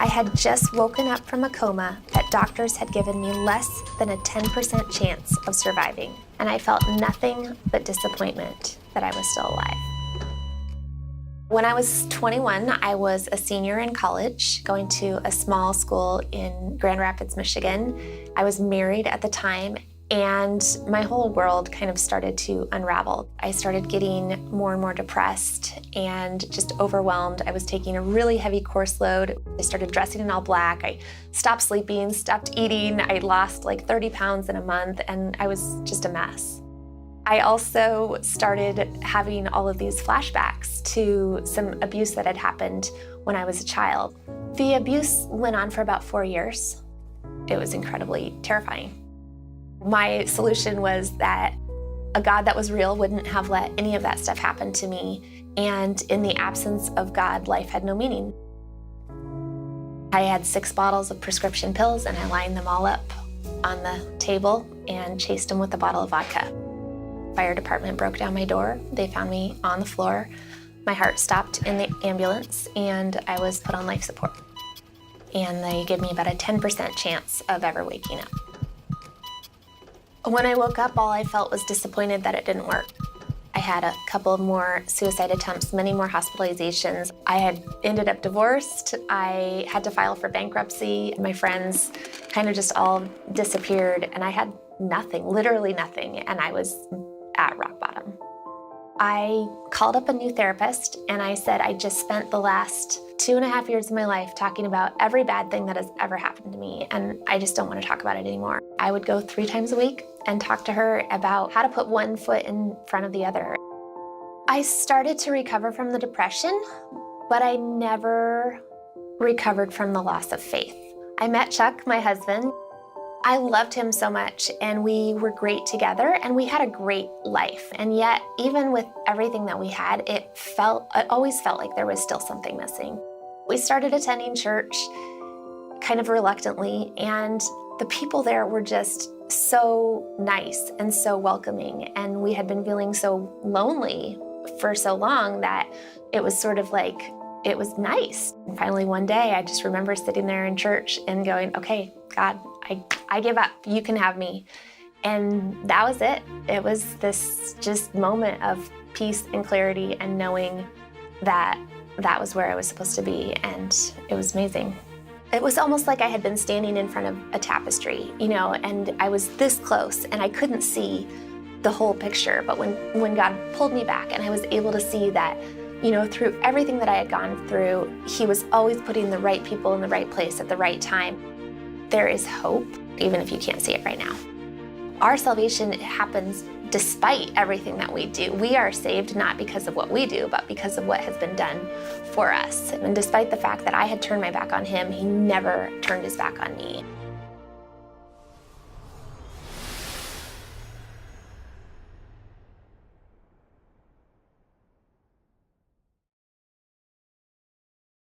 I had just woken up from a coma that doctors had given me less than a 10% chance of surviving, and I felt nothing but disappointment that I was still alive. When I was 21, I was a senior in college, going to a small school in Grand Rapids, Michigan. I was married at the time, and my whole world kind of started to unravel. I started getting more and more depressed and just overwhelmed. I was taking a really heavy course load. I started dressing in all black. I stopped sleeping, stopped eating. I lost like 30 pounds in a month, and I was just a mess. I also started having all of these flashbacks to some abuse that had happened when I was a child. The abuse went on for about 4 years. It was incredibly terrifying. My solution was that a God that was real wouldn't have let any of that stuff happen to me, and in the absence of God, life had no meaning. I had 6 bottles of prescription pills, and I lined them all up on the table and chased them with a bottle of vodka. Fire department broke down my door. They found me on the floor. My heart stopped in the ambulance, and I was put on life support. And they gave me about a 10% chance of ever waking up. When I woke up, all I felt was disappointed that it didn't work. I had a couple of more suicide attempts, many more hospitalizations. I had ended up divorced. I had to file for bankruptcy. My friends kind of just all disappeared, and I had nothing, literally nothing, and I was at rock bottom. I called up a new therapist, and I said, I just spent the last 2.5 years of my life talking about every bad thing that has ever happened to me, and I just don't want to talk about it anymore. I would go 3 times a week and talk to her about how to put one foot in front of the other. I started to recover from the depression, but I never recovered from the loss of faith. I met Chuck, my husband. I loved him so much, and we were great together, and we had a great life. And yet, even with everything that we had, it always felt like there was still something missing. We started attending church kind of reluctantly, and the people there were just so nice and so welcoming. And we had been feeling so lonely for so long that it was sort of like, it was nice. And finally, one day, I just remember sitting there in church and going, okay, God, I give up, you can have me. And that was it. It was this just moment of peace and clarity and knowing that that was where I was supposed to be, and it was amazing. It was almost like I had been standing in front of a tapestry, and I was this close and I couldn't see the whole picture. But when God pulled me back and I was able to see that, through everything that I had gone through, He was always putting the right people in the right place at the right time. There is hope, even if you can't see it right now. Our salvation happens despite everything that we do. We are saved not because of what we do, but because of what has been done for us. And despite the fact that I had turned my back on Him, He never turned His back on me.